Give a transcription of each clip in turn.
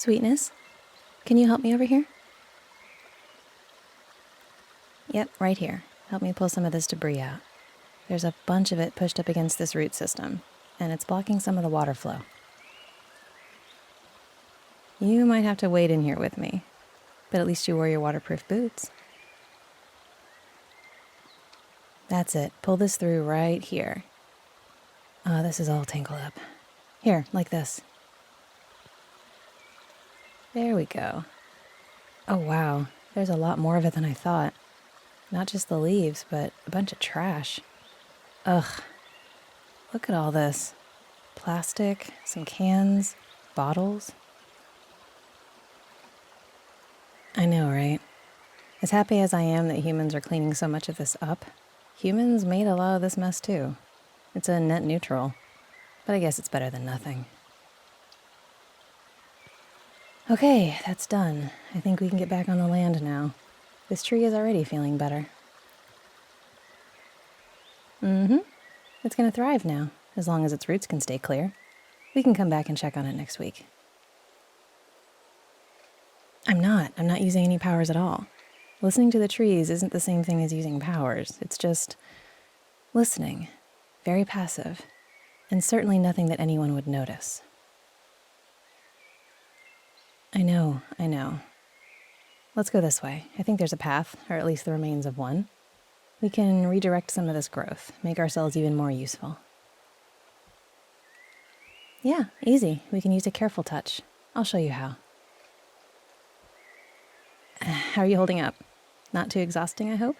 Sweetness, can you help me over here? Yep, right here. Help me pull some of this debris out. There's a bunch of it pushed up against this root system, and it's blocking some of the water flow. You might have to wade in here with me, but at least you wore your waterproof boots. That's it. Pull this through right here. Oh, this is all tangled up. Here, like this. There we go. Oh, wow. There's a lot more of it than I thought. Not just the leaves, but a bunch of trash. Ugh. Look at all this. Plastic, some cans, bottles. I know, right? As happy as I am that humans are cleaning so much of this up, humans made a lot of this mess too. It's a net neutral, but I guess it's better than nothing. Okay, that's done. I think we can get back on the land now. This tree is already feeling better. It's gonna thrive now, as long as its roots can stay clear. We can come back and check on it next week. I'm not using any powers at all. Listening to the trees isn't the same thing as using powers. It's just listening, very passive, and certainly nothing that anyone would notice. I know. Let's go this way. I think there's a path, or at least the remains of one. We can redirect some of this growth, make ourselves even more useful. Yeah, easy. We can use a careful touch. I'll show you how. How are you holding up? Not too exhausting, I hope?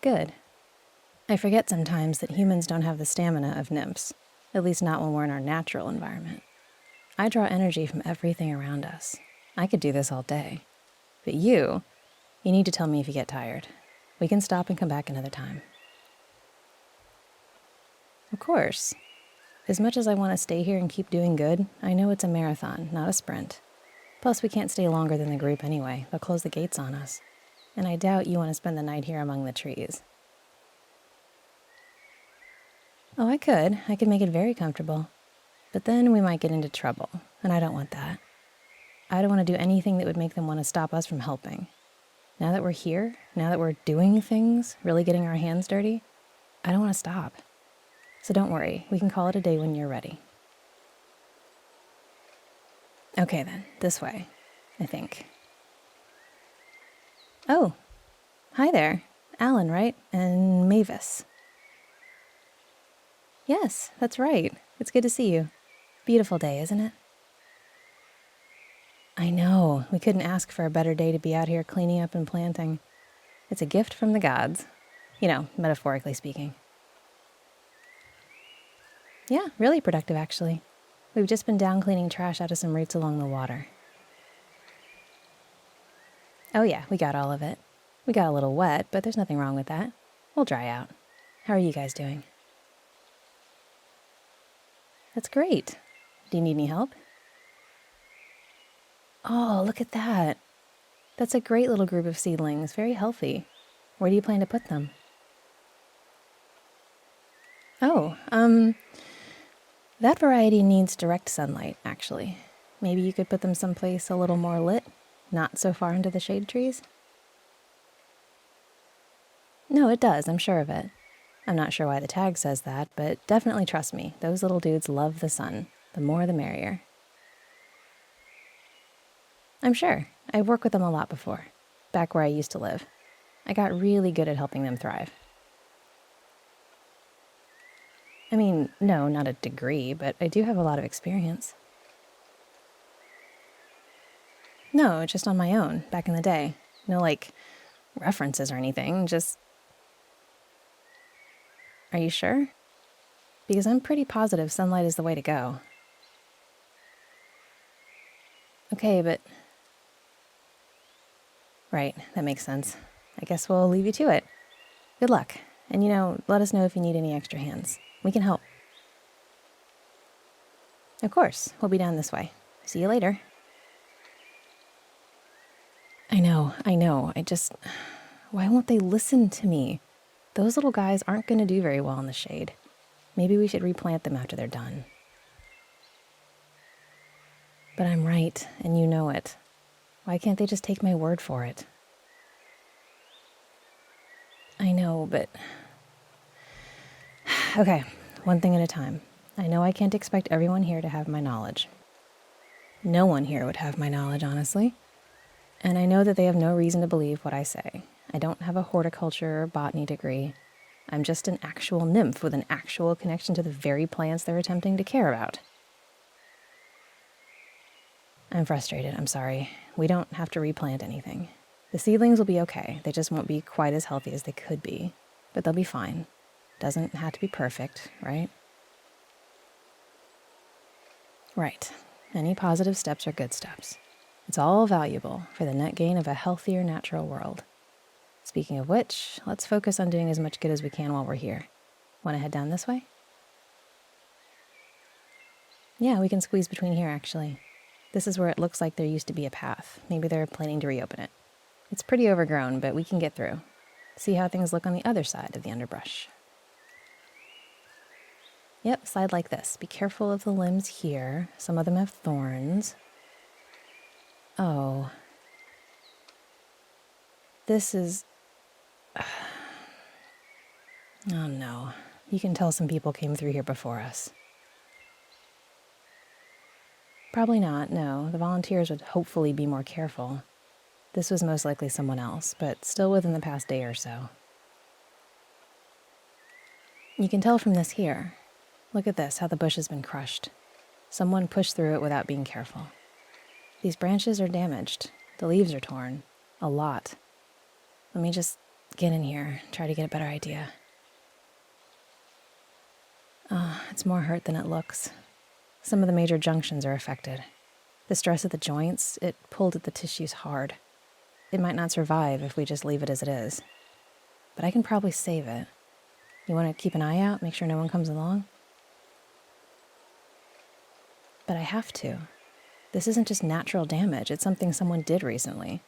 Good. I forget sometimes that humans don't have the stamina of nymphs, at least not when we're in our natural environment. I draw energy from everything around us. I could do this all day. But you need to tell me if you get tired. We can stop and come back another time. Of course. As much as I want to stay here and keep doing good, I know it's a marathon, not a sprint. Plus, we can't stay longer than the group anyway. They'll close the gates on us. And I doubt you want to spend the night here among the trees. Oh, I could. I could make it very comfortable. But then we might get into trouble, and I don't want that. I don't want to do anything that would make them want to stop us from helping. Now that we're here, now that we're doing things, really getting our hands dirty, I don't want to stop. So don't worry, we can call it a day when you're ready. Okay then, this way, I think. Oh, hi there. Alan, right? And Mavis. Yes, that's right. It's good to see you. Beautiful day, isn't it? I know. We couldn't ask for a better day to be out here cleaning up and planting. It's a gift from the gods. You know, metaphorically speaking. Yeah, really productive, actually. We've just been down cleaning trash out of some roots along the water. Oh yeah, we got all of it. We got a little wet, but there's nothing wrong with that. We'll dry out. How are you guys doing? That's great. Do you need any help? Oh, look at that. That's a great little group of seedlings, very healthy. Where do you plan to put them? Oh, that variety needs direct sunlight, actually. Maybe you could put them someplace a little more lit, not so far into the shade trees? No, it does, I'm sure of it. I'm not sure why the tag says that, but definitely trust me, those little dudes love the sun. The more the merrier. I'm sure. I've worked with them a lot before, back where I used to live. I got really good at helping them thrive. I mean, no, not a degree, but I do have a lot of experience. No, just on my own, back in the day. No, references or anything, just... Are you sure? Because I'm pretty positive sunlight is the way to go. Okay, but... Right, that makes sense. I guess we'll leave you to it. Good luck, and let us know if you need any extra hands. We can help. Of course, we'll be down this way. See you later. I know. Why won't they listen to me? Those little guys aren't going to do very well in the shade. Maybe we should replant them after they're done. But I'm right, and you know it. Why can't they just take my word for it? I know, but... Okay, one thing at a time. I know I can't expect everyone here to have my knowledge. No one here would have my knowledge, honestly. And I know that they have no reason to believe what I say. I don't have a horticulture or botany degree. I'm just an actual nymph with an actual connection to the very plants they're attempting to care about. I'm frustrated, I'm sorry. We don't have to replant anything. The seedlings will be okay. They just won't be quite as healthy as they could be. But they'll be fine. Doesn't have to be perfect, right? Right. Any positive steps are good steps. It's all valuable for the net gain of a healthier natural world. Speaking of which, let's focus on doing as much good as we can while we're here. Want to head down this way? Yeah, we can squeeze between here, actually. This is where it looks like there used to be a path. Maybe they're planning to reopen it. It's pretty overgrown, but we can get through. See how things look on the other side of the underbrush. Yep, slide like this. Be careful of the limbs here. Some of them have thorns. Oh. This is... Oh no. You can tell some people came through here before us. Probably not, no. The volunteers would hopefully be more careful. This was most likely someone else, but still within the past day or so. You can tell from this here. Look at this, how the bush has been crushed. Someone pushed through it without being careful. These branches are damaged. The leaves are torn. A lot. Let me just get in here, try to get a better idea. Oh, it's more hurt than it looks. Some of the major junctions are affected. The stress at the joints, it pulled at the tissues hard. It might not survive if we just leave it as it is. But I can probably save it. You want to keep an eye out, make sure no one comes along? But I have to. This isn't just natural damage, it's something someone did recently.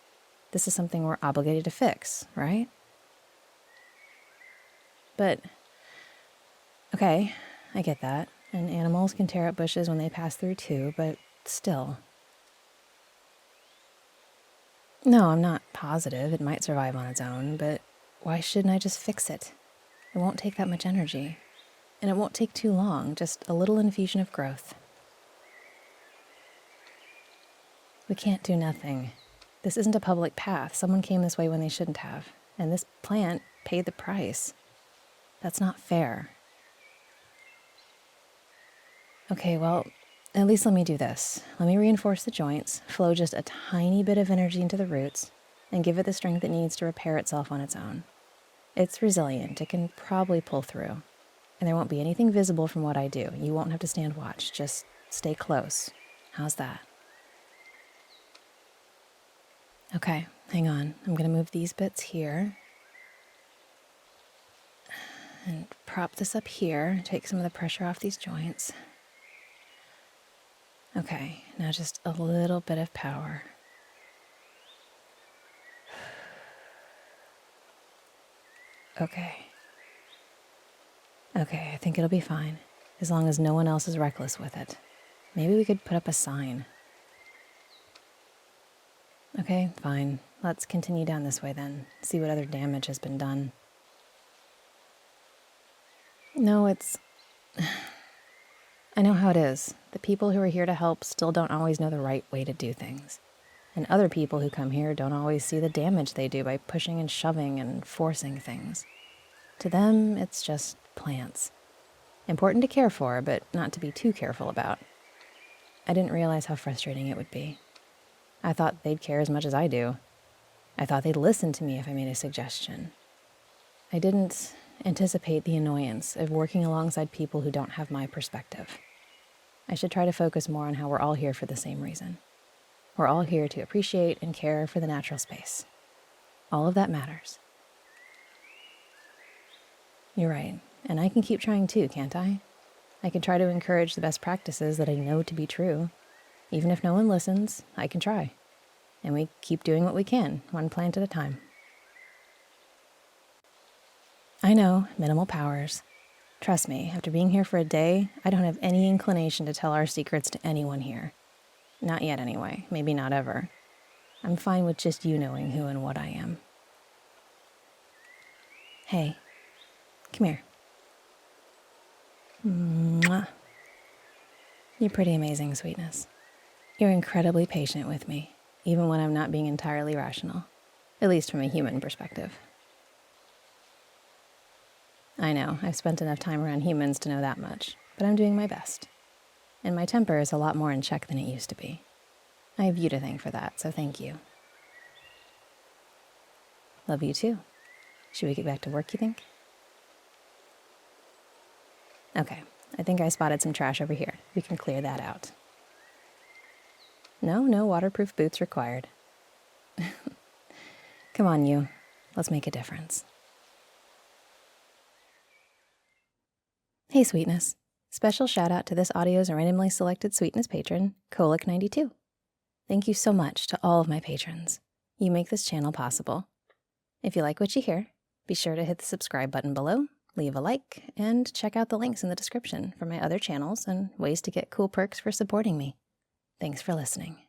This is something we're obligated to fix, right? But, okay, I get that. And animals can tear up bushes when they pass through too, but still. No, I'm not positive it might survive on its own, but why shouldn't I just fix it? It won't take that much energy. And it won't take too long, just a little infusion of growth. We can't do nothing. This isn't a public path. Someone came this way when they shouldn't have. And this plant paid the price. That's not fair. Okay, well, at least let me do this. Let me reinforce the joints, flow just a tiny bit of energy into the roots, and give it the strength it needs to repair itself on its own. It's resilient. It can probably pull through. And there won't be anything visible from what I do. You won't have to stand watch. Just stay close. How's that? Okay, hang on. I'm going to move these bits here. And prop this up here. Take some of the pressure off these joints. Okay, now just a little bit of power. Okay. Okay, I think it'll be fine, as long as no one else is reckless with it. Maybe we could put up a sign. Okay, fine. Let's continue down this way then, see what other damage has been done. No, it's... I know how it is. The people who are here to help still don't always know the right way to do things. And other people who come here don't always see the damage they do by pushing and shoving and forcing things. To them, it's just plants. Important to care for, but not to be too careful about. I didn't realize how frustrating it would be. I thought they'd care as much as I do. I thought they'd listen to me if I made a suggestion. I didn't anticipate the annoyance of working alongside people who don't have my perspective. I should try to focus more on how we're all here for the same reason. We're all here to appreciate and care for the natural space. All of that matters. You're right, and I can keep trying too, can't I? I can try to encourage the best practices that I know to be true. Even if no one listens, I can try. And we keep doing what we can, one plant at a time. I know, minimal powers. Trust me, after being here for a day, I don't have any inclination to tell our secrets to anyone here. Not yet, anyway. Maybe not ever. I'm fine with just you knowing who and what I am. Hey, come here. Mwah. You're pretty amazing, Sweetness. You're incredibly patient with me, even when I'm not being entirely rational, at least from a human perspective. I know, I've spent enough time around humans to know that much, but I'm doing my best. And my temper is a lot more in check than it used to be. I have you to thank for that, so thank you. Love you too. Should we get back to work, you think? Okay, I think I spotted some trash over here. We can clear that out. No waterproof boots required. Come on, you. Let's make a difference. Hey, Sweetness. Special shout out to this audio's randomly selected Sweetness patron, Colic92. Thank you so much to all of my patrons. You make this channel possible. If you like what you hear, be sure to hit the subscribe button below, leave a like, and check out the links in the description for my other channels and ways to get cool perks for supporting me. Thanks for listening.